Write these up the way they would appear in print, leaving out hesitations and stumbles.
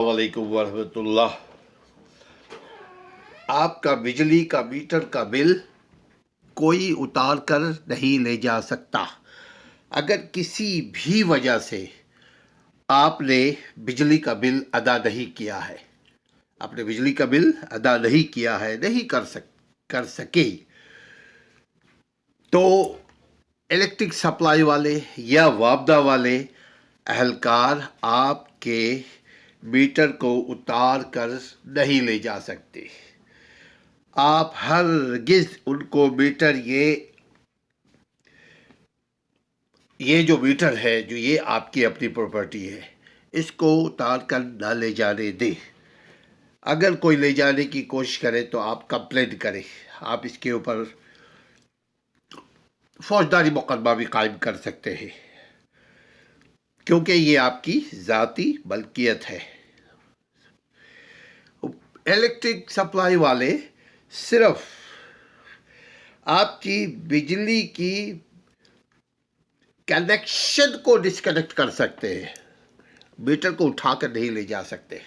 وعلیکم ورحمۃ اللہ۔ آپ کا بجلی کا میٹر کا بل کوئی اتار کر نہیں لے جا سکتا۔ اگر کسی بھی وجہ سے آپ نے بجلی کا بل ادا نہیں کیا ہے، آپ نے بجلی کا بل ادا نہیں کیا ہے، نہیں کر سکے، تو الیکٹرک سپلائی والے یا واپڈا والے اہلکار آپ کے میٹر کو اتار کر نہیں لے جا سکتے۔ آپ ہرگز ان کو میٹر یہ جو میٹر ہے، جو یہ آپ کی اپنی پراپرٹی ہے، اس کو اتار کر نہ لے جانے دیں۔ اگر کوئی لے جانے کی کوشش کرے تو آپ کمپلین کریں، آپ اس کے اوپر فوجداری مقدمہ بھی قائم کر سکتے ہیں، کیونکہ یہ آپ کی ذاتی ملکیت ہے۔ الیکٹرک سپلائی والے صرف آپ کی بجلی کی کنیکشن کو ڈسکنیکٹ کر سکتے ہیں، میٹر کو اٹھا کر نہیں لے جا سکتے،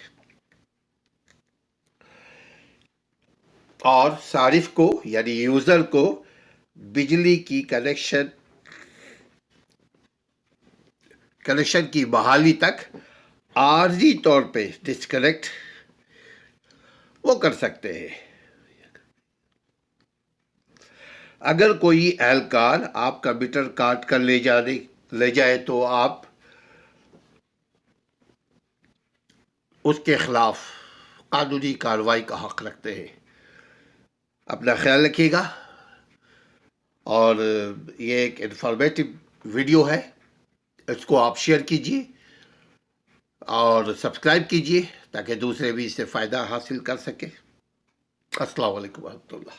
اور صارف کو یعنی یوزر کو بجلی کی کنیکشن کی بحالی تک عارضی طور پہ ڈسکنیکٹ وہ کر سکتے ہیں۔ اگر کوئی اہلکار آپ کا میٹر کاٹ کر لے جائے تو آپ اس کے خلاف قانونی کارروائی کا حق رکھتے ہیں۔ اپنا خیال رکھیے گا، اور یہ ایک انفارمیٹو ویڈیو ہے، اس کو آپ شیئر کیجیے اور سبسکرائب کیجیے تاکہ دوسرے بھی اس سے فائدہ حاصل کر سکیں۔ السلام علیکم ورحمۃ اللہ۔